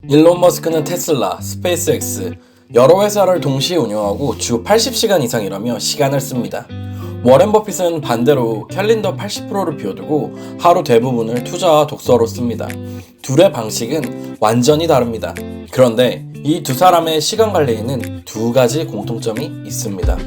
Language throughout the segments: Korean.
일론 머스크는 테슬라, 스페이스X 여러 회사를 동시에 운영하고 주 80시간 이상 일하며 시간을 씁니다. 워렌 버핏은 반대로 캘린더 80%를 비워두고 하루 대부분을 투자와 독서로 씁니다. 둘의 방식은 완전히 다릅니다. 그런데 이 두 사람의 시간 관리에는 두 가지 공통점이 있습니다.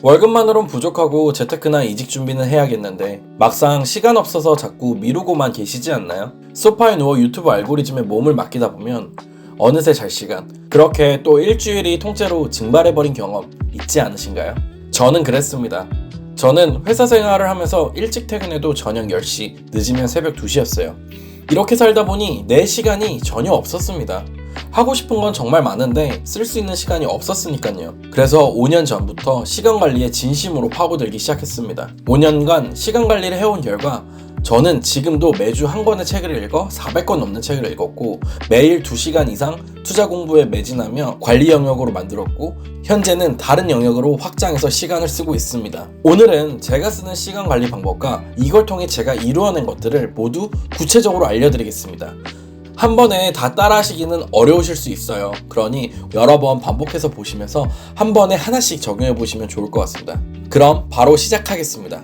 월급만으론 부족하고 재테크나 이직 준비는 해야겠는데 막상 시간 없어서 자꾸 미루고만 계시지 않나요? 소파에 누워 유튜브 알고리즘에 몸을 맡기다 보면 어느새 잘 시간, 그렇게 또 일주일이 통째로 증발해버린 경험 있지 않으신가요? 저는 그랬습니다. 저는 회사 생활을 하면서 일찍 퇴근해도 저녁 10시, 늦으면 새벽 2시였어요. 이렇게 살다 보니 내 시간이 전혀 없었습니다. 하고 싶은 건 정말 많은데 쓸 수 있는 시간이 없었으니까요. 그래서 5년 전부터 시간 관리에 진심으로 파고들기 시작했습니다. 5년간 시간 관리를 해온 결과 저는 지금도 매주 한 권의 책을 읽어 400권 넘는 책을 읽었고 매일 2시간 이상 투자 공부에 매진하며 관리 영역으로 만들었고 현재는 다른 영역으로 확장해서 시간을 쓰고 있습니다. 오늘은 제가 쓰는 시간 관리 방법과 이걸 통해 제가 이루어낸 것들을 모두 구체적으로 알려드리겠습니다. 한 번에 다 따라하시기는 어려우실 수 있어요. 그러니 여러 번 반복해서 보시면서 한 번에 하나씩 적용해 보시면 좋을 것 같습니다. 그럼 바로 시작하겠습니다.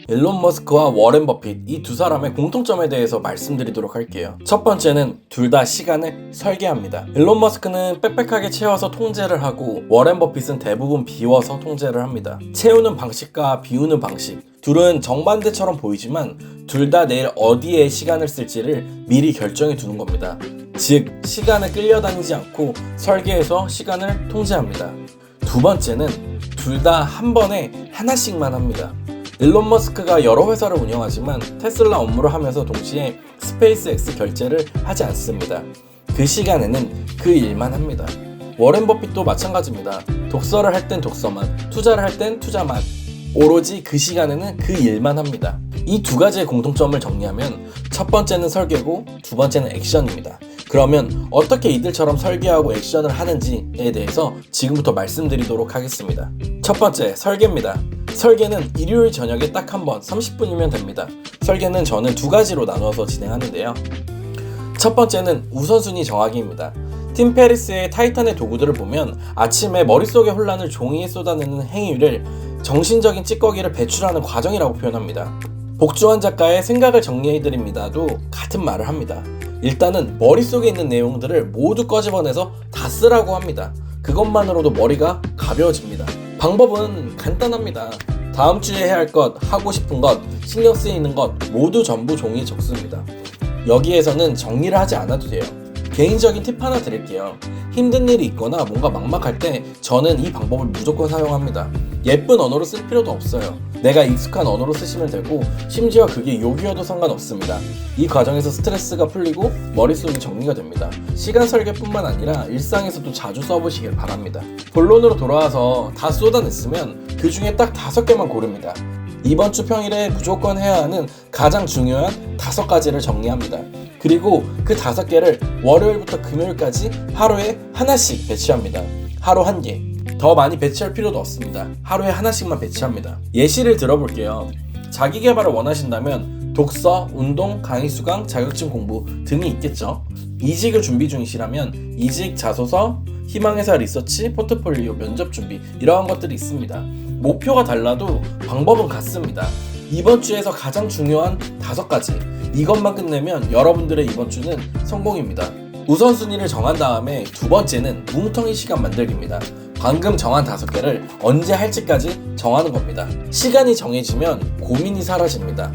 일론 머스크와 워렌 버핏 이 두 사람의 공통점에 대해서 말씀드리도록 할게요. 첫 번째는 둘 다 시간을 설계합니다. 일론 머스크는 빽빽하게 채워서 통제를 하고 워렌 버핏은 대부분 비워서 통제를 합니다. 채우는 방식과 비우는 방식 둘은 정반대처럼 보이지만 둘 다 내일 어디에 시간을 쓸지를 미리 결정해 두는 겁니다. 즉 시간을 끌려다니지 않고 설계해서 시간을 통제합니다. 두 번째는 둘 다 한 번에 하나씩만 합니다. 일론 머스크가 여러 회사를 운영하지만 테슬라 업무를 하면서 동시에 스페이스X 결제를 하지 않습니다. 그 시간에는 그 일만 합니다. 워렌 버핏도 마찬가지입니다. 독서를 할 땐 독서만, 투자를 할 땐 투자만, 오로지 그 시간에는 그 일만 합니다. 이 두 가지의 공통점을 정리하면 첫 번째는 설계고 두 번째는 액션입니다. 그러면 어떻게 이들처럼 설계하고 액션을 하는지에 대해서 지금부터 말씀드리도록 하겠습니다. 첫 번째, 설계입니다. 설계는 일요일 저녁에 딱 한 번 30분이면 됩니다. 설계는 저는 두 가지로 나누어서 진행하는데요. 첫 번째는 우선순위 정하기입니다. 팀 페리스의 타이탄의 도구들을 보면 아침에 머릿속의 혼란을 종이에 쏟아내는 행위를 정신적인 찌꺼기를 배출하는 과정이라고 표현합니다. 복주환 작가의 생각을 정리해드립니다도 같은 말을 합니다. 일단은 머릿속에 있는 내용들을 모두 꺼집어내서 다 쓰라고 합니다. 그것만으로도 머리가 가벼워집니다. 방법은 간단합니다. 다음 주에 해야 할 것, 하고 싶은 것, 신경 쓰이는 것 모두 전부 종이에 적습니다. 여기에서는 정리를 하지 않아도 돼요. 개인적인 팁 하나 드릴게요. 힘든 일이 있거나 뭔가 막막할 때 저는 이 방법을 무조건 사용합니다. 예쁜 언어로 쓸 필요도 없어요. 내가 익숙한 언어로 쓰시면 되고 심지어 그게 욕이어도 상관없습니다. 이 과정에서 스트레스가 풀리고 머릿속이 정리가 됩니다. 시간 설계뿐만 아니라 일상에서도 자주 써보시길 바랍니다. 본론으로 돌아와서 다 쏟아냈으면 그 중에 딱 5개만 고릅니다. 이번 주 평일에 무조건 해야 하는 가장 중요한 5가지를 정리합니다. 그리고 그 5개를 월요일부터 금요일까지 하루에 하나씩 배치합니다. 하루 1개. 더 많이 배치할 필요도 없습니다. 하루에 하나씩만 배치합니다. 예시를 들어볼게요. 자기 개발을 원하신다면 독서, 운동, 강의 수강, 자격증 공부 등이 있겠죠. 이직을 준비 중이시라면 이직, 자소서, 희망회사 리서치, 포트폴리오, 면접 준비 이러한 것들이 있습니다. 목표가 달라도 방법은 같습니다. 이번 주에서 가장 중요한 5가지 이것만 끝내면 여러분들의 이번 주는 성공입니다. 우선순위를 정한 다음에 두 번째는 뭉텅이 시간 만들기입니다. 방금 정한 5개를 언제 할지까지 정하는 겁니다. 시간이 정해지면 고민이 사라집니다.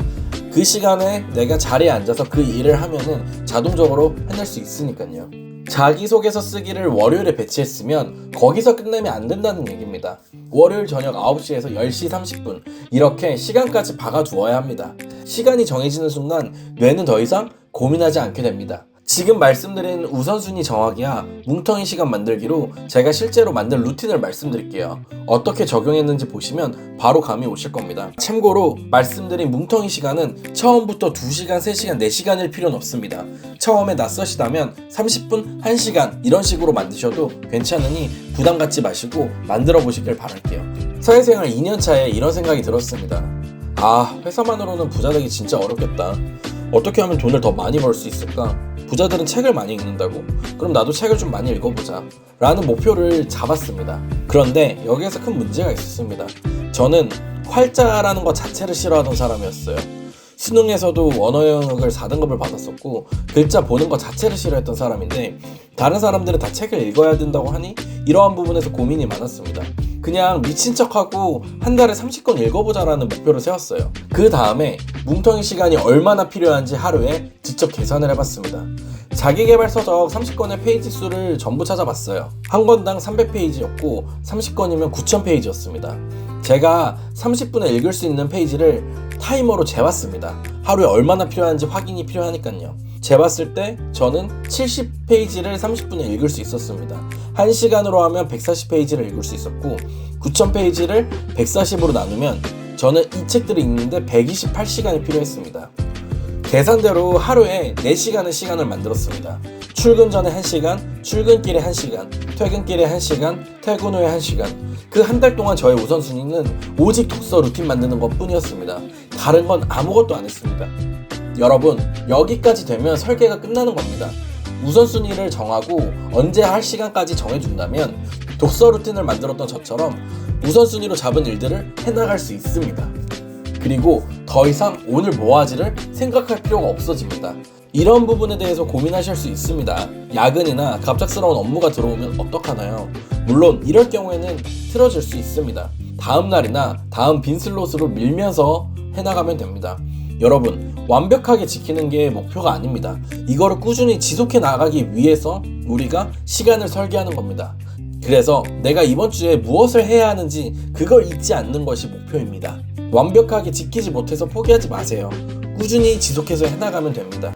그 시간에 내가 자리에 앉아서 그 일을 하면은 자동적으로 해낼 수 있으니까요. 자기소개서 쓰기를 월요일에 배치했으면 거기서 끝내면 안 된다는 얘기입니다. 월요일 저녁 9시에서 10시 30분 이렇게 시간까지 박아두어야 합니다. 시간이 정해지는 순간 뇌는 더 이상 고민하지 않게 됩니다. 지금 말씀드린 우선순위 정하기와 뭉텅이 시간 만들기로 제가 실제로 만든 루틴을 말씀드릴게요. 어떻게 적용했는지 보시면 바로 감이 오실 겁니다. 참고로 말씀드린 뭉텅이 시간은 처음부터 2시간, 3시간, 4시간일 필요는 없습니다. 처음에 낯서시다면 30분, 1시간 이런 식으로 만드셔도 괜찮으니 부담 갖지 마시고 만들어 보시길 바랄게요. 사회생활 2년차에 이런 생각이 들었습니다. 회사만으로는 부자 되기 진짜 어렵겠다. 어떻게 하면 돈을 더 많이 벌 수 있을까? 부자들은 책을 많이 읽는다고? 그럼 나도 책을 좀 많이 읽어보자 라는 목표를 잡았습니다. 그런데 여기에서 큰 문제가 있었습니다. 저는 활자라는 것 자체를 싫어하던 사람이었어요. 수능에서도 원어 영역을 4등급을 받았었고 글자 보는 것 자체를 싫어했던 사람인데, 다른 사람들은 다 책을 읽어야 된다고 하니 이러한 부분에서 고민이 많았습니다. 그냥 미친 척하고 한 달에 30권 읽어보자라는 목표를 세웠어요. 그 다음에 뭉텅이 시간이 얼마나 필요한지 하루에 직접 계산을 해봤습니다. 자기계발 서적 30권의 페이지 수를 전부 찾아봤어요. 한 권당 300페이지였고 30권이면 9000페이지였습니다. 제가 30분에 읽을 수 있는 페이지를 타이머로 재봤습니다. 하루에 얼마나 필요한지 확인이 필요하니까요. 재봤을 때 저는 70페이지를 30분에 읽을 수 있었습니다. 1시간으로 하면 140페이지를 읽을 수 있었고 9000페이지를 140으로 나누면 저는 이 책들을 읽는데 128시간이 필요했습니다. 계산대로 하루에 4시간의 시간을 만들었습니다. 출근 전에 1시간, 출근길에 1시간, 퇴근길에 1시간, 퇴근 후에 1시간. 그 한 달 동안 저의 우선순위는 오직 독서 루틴 만드는 것 뿐이었습니다. 다른 건 아무것도 안 했습니다. 여러분, 여기까지 되면 설계가 끝나는 겁니다. 우선순위를 정하고 언제 할 시간까지 정해준다면 독서 루틴을 만들었던 저처럼 우선순위로 잡은 일들을 해나갈 수 있습니다. 그리고 더 이상 오늘 뭐 하지를 생각할 필요가 없어집니다. 이런 부분에 대해서 고민하실 수 있습니다. 야근이나 갑작스러운 업무가 들어오면 어떡하나요? 물론 이럴 경우에는 틀어질 수 있습니다. 다음 날이나 다음 빈 슬롯으로 밀면서 해나가면 됩니다. 여러분, 완벽하게 지키는 게 목표가 아닙니다. 이거를 꾸준히 지속해 나가기 위해서 우리가 시간을 설계하는 겁니다. 그래서 내가 이번 주에 무엇을 해야 하는지 그걸 잊지 않는 것이 목표입니다. 완벽하게 지키지 못해서 포기하지 마세요. 꾸준히 지속해서 해나가면 됩니다.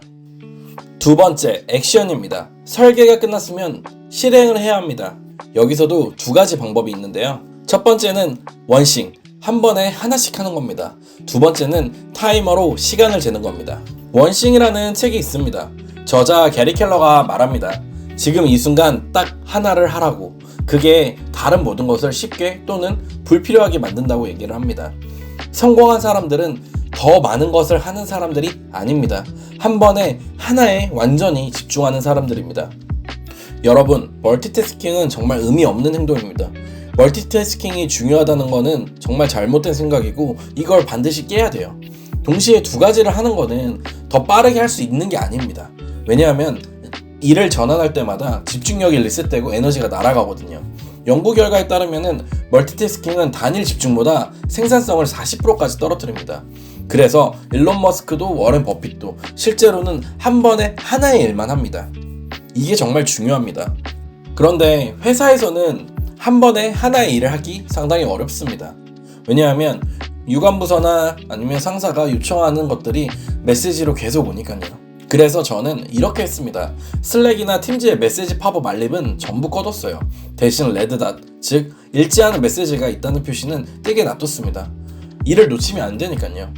두 번째, 액션입니다. 설계가 끝났으면 실행을 해야 합니다. 여기서도 두 가지 방법이 있는데요. 첫 번째는 원싱, 한 번에 하나씩 하는 겁니다. 두 번째는 타이머로 시간을 재는 겁니다. 원싱이라는 책이 있습니다. 저자 게리 켈러가 말합니다. 지금 이 순간 딱 하나를 하라고. 그게 다른 모든 것을 쉽게 또는 불필요하게 만든다고 얘기를 합니다. 성공한 사람들은 더 많은 것을 하는 사람들이 아닙니다. 한 번에 하나에 완전히 집중하는 사람들입니다. 여러분, 멀티태스킹은 정말 의미 없는 행동입니다. 멀티태스킹이 중요하다는 거는 정말 잘못된 생각이고 이걸 반드시 깨야 돼요. 동시에 두 가지를 하는 거는 더 빠르게 할 수 있는 게 아닙니다. 왜냐하면 일을 전환할 때마다 집중력이 리셋되고 에너지가 날아가거든요. 연구 결과에 따르면 멀티태스킹은 단일 집중보다 생산성을 40%까지 떨어뜨립니다. 그래서 일론 머스크도 워렌 버핏도 실제로는 한 번에 하나의 일만 합니다. 이게 정말 중요합니다. 그런데 회사에서는 한 번에 하나의 일을 하기 상당히 어렵습니다. 왜냐하면 유관부서나 아니면 상사가 요청하는 것들이 메시지로 계속 오니까요. 그래서 저는 이렇게 했습니다. 슬랙이나 팀즈의 메시지 팝업 알림은 전부 꺼뒀어요. 대신 레드닷, 즉 읽지 않은 메시지가 있다는 표시는 뜨게 놔뒀습니다. 일을 놓치면 안 되니까요.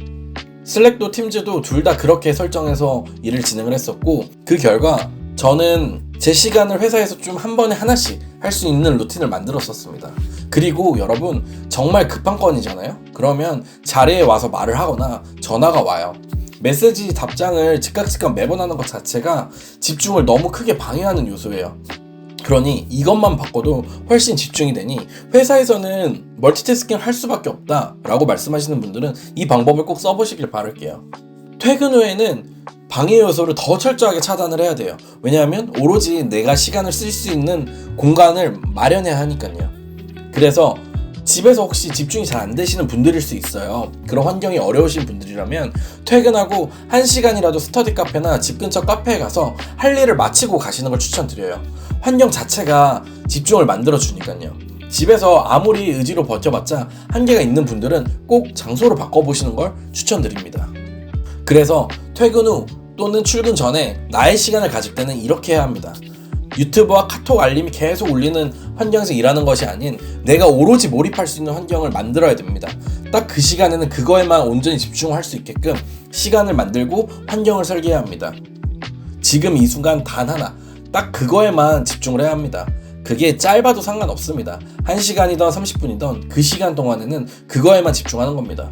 슬랙도 팀즈도 둘 다 그렇게 설정해서 일을 진행을 했었고, 그 결과 저는 제 시간을 회사에서 좀 한 번에 하나씩 할 수 있는 루틴을 만들었었습니다. 그리고 여러분, 정말 급한 건이잖아요? 그러면 자리에 와서 말을 하거나 전화가 와요. 메시지 답장을 즉각 매번 하는 것 자체가 집중을 너무 크게 방해하는 요소예요. 그러니 이것만 바꿔도 훨씬 집중이 되니 회사에서는 멀티태스킹 할 수밖에 없다 라고 말씀하시는 분들은 이 방법을 꼭 써보시길 바랄게요. 퇴근 후에는 방해 요소를 더 철저하게 차단을 해야 돼요. 왜냐하면 오로지 내가 시간을 쓸 수 있는 공간을 마련해야 하니까요. 그래서 집에서 혹시 집중이 잘 안 되시는 분들일 수 있어요. 그런 환경이 어려우신 분들이라면 퇴근하고 1시간이라도 스터디 카페나 집 근처 카페에 가서 할 일을 마치고 가시는 걸 추천드려요. 환경 자체가 집중을 만들어 주니까요. 집에서 아무리 의지로 버텨봤자 한계가 있는 분들은 꼭 장소를 바꿔보시는 걸 추천드립니다. 그래서 퇴근 후 또는 출근 전에 나의 시간을 가질 때는 이렇게 해야 합니다. 유튜브와 카톡 알림이 계속 울리는 환경에서 일하는 것이 아닌 내가 오로지 몰입할 수 있는 환경을 만들어야 됩니다. 딱 그 시간에는 그거에만 온전히 집중할 수 있게끔 시간을 만들고 환경을 설계해야 합니다. 지금 이 순간 단 하나, 딱 그거에만 집중을 해야 합니다. 그게 짧아도 상관없습니다. 1시간이든 30분이든 그 시간 동안에는 그거에만 집중하는 겁니다.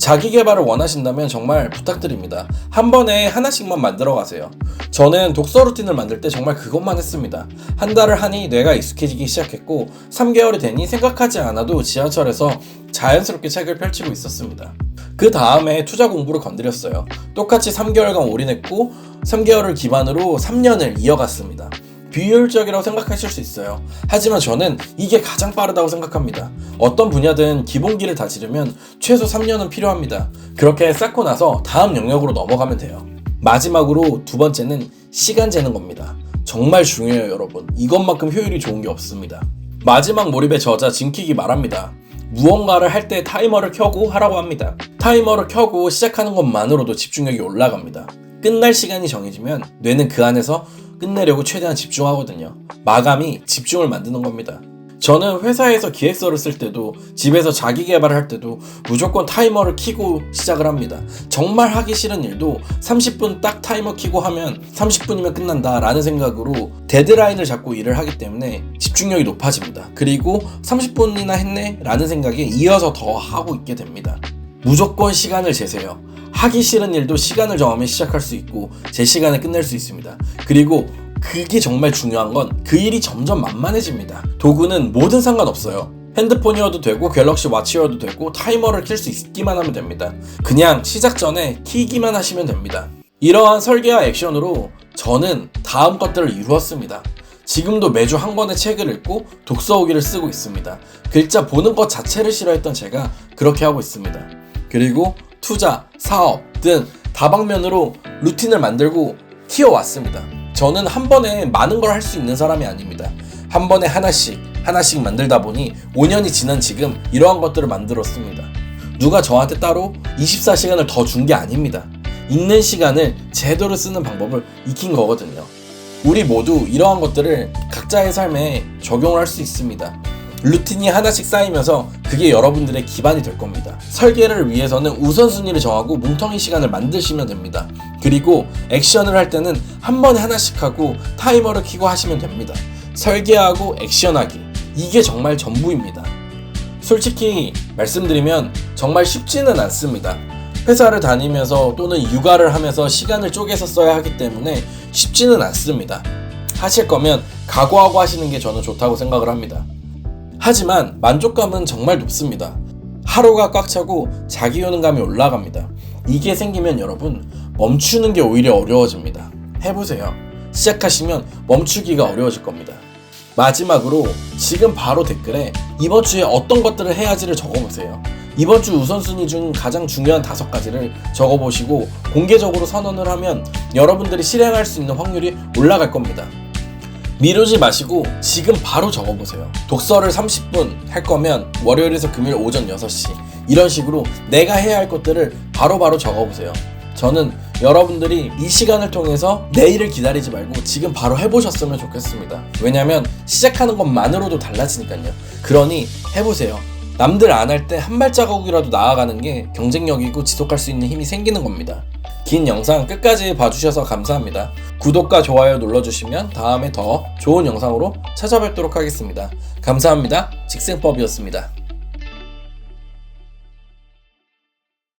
자기 개발을 원하신다면 정말 부탁드립니다. 한 번에 하나씩만 만들어 가세요. 저는 독서 루틴을 만들 때 정말 그것만 했습니다. 한 달을 하니 뇌가 익숙해지기 시작했고 3개월이 되니 생각하지 않아도 지하철에서 자연스럽게 책을 펼치고 있었습니다. 그 다음에 투자 공부를 건드렸어요. 똑같이 3개월간 올인했고 3개월을 기반으로 3년을 이어갔습니다. 비효율적이라고 생각하실 수 있어요. 하지만 저는 이게 가장 빠르다고 생각합니다. 어떤 분야든 기본기를 다지려면 최소 3년은 필요합니다. 그렇게 쌓고 나서 다음 영역으로 넘어가면 돼요. 마지막으로 두 번째는 시간 재는 겁니다. 정말 중요해요, 여러분. 이것만큼 효율이 좋은 게 없습니다. 마지막 몰입의 저자 진킥이 말합니다. 무언가를 할 때 타이머를 켜고 하라고 합니다. 타이머를 켜고 시작하는 것만으로도 집중력이 올라갑니다. 끝날 시간이 정해지면 뇌는 그 안에서 끝내려고 최대한 집중하거든요. 마감이 집중을 만드는 겁니다. 저는 회사에서 기획서를 쓸 때도 집에서 자기 개발을 할 때도 무조건 타이머를 켜고 시작을 합니다. 정말 하기 싫은 일도 30분 딱 타이머 켜고 하면 30분이면 끝난다 라는 생각으로 데드라인을 잡고 일을 하기 때문에 집중력이 높아집니다. 그리고 30분이나 했네 라는 생각에 이어서 더 하고 있게 됩니다. 무조건 시간을 재세요. 하기 싫은 일도 시간을 정하면 시작할 수 있고 제 시간에 끝낼 수 있습니다. 그리고 그게 정말 중요한 건 그 일이 점점 만만해집니다. 도구는 뭐든 상관없어요. 핸드폰이어도 되고 갤럭시 워치여도 되고 타이머를 켤 수 있기만 하면 됩니다. 그냥 시작 전에 켜기만 하시면 됩니다. 이러한 설계와 액션으로 저는 다음 것들을 이루었습니다. 지금도 매주 한 권의 책을 읽고 독서 후기를 쓰고 있습니다. 글자 보는 것 자체를 싫어했던 제가 그렇게 하고 있습니다. 그리고 투자, 사업 등 다방면으로 루틴을 만들고 키워왔습니다. 저는 한 번에 많은 걸 할 수 있는 사람이 아닙니다. 한 번에 하나씩 만들다 보니 5년이 지난 지금 이러한 것들을 만들었습니다. 누가 저한테 따로 24시간을 더 준 게 아닙니다. 있는 시간을 제대로 쓰는 방법을 익힌 거거든요. 우리 모두 이러한 것들을 각자의 삶에 적용을 할 수 있습니다. 루틴이 하나씩 쌓이면서 그게 여러분들의 기반이 될 겁니다. 설계를 위해서는 우선순위를 정하고 뭉텅이 시간을 만드시면 됩니다. 그리고 액션을 할 때는 한 번에 하나씩 하고 타이머를 켜고 하시면 됩니다. 설계하고 액션하기, 이게 정말 전부입니다. 솔직히 말씀드리면 정말 쉽지는 않습니다. 회사를 다니면서 또는 육아를 하면서 시간을 쪼개서 써야 하기 때문에 쉽지는 않습니다. 하실 거면 각오하고 하시는 게 저는 좋다고 생각을 합니다. 하지만 만족감은 정말 높습니다. 하루가 꽉 차고 자기 효능감이 올라갑니다. 이게 생기면 여러분 멈추는 게 오히려 어려워집니다. 해보세요. 시작하시면 멈추기가 어려워질 겁니다. 마지막으로 지금 바로 댓글에 이번 주에 어떤 것들을 해야지를 적어보세요. 이번 주 우선순위 중 가장 중요한 5가지를 적어보시고 공개적으로 선언을 하면 여러분들이 실행할 수 있는 확률이 올라갈 겁니다. 미루지 마시고 지금 바로 적어보세요. 독서를 30분 할 거면 월요일에서 금요일 오전 6시 이런 식으로 내가 해야 할 것들을 바로바로 적어보세요. 저는 여러분들이 이 시간을 통해서 내일을 기다리지 말고 지금 바로 해보셨으면 좋겠습니다. 왜냐면 시작하는 것만으로도 달라지니까요. 그러니 해보세요. 남들 안 할 때 한 발자국이라도 나아가는 게 경쟁력이고 지속할 수 있는 힘이 생기는 겁니다. 긴 영상 끝까지 봐주셔서 감사합니다. 구독과 좋아요 눌러주시면 다음에 더 좋은 영상으로 찾아뵙도록 하겠습니다. 감사합니다. 직생법이었습니다.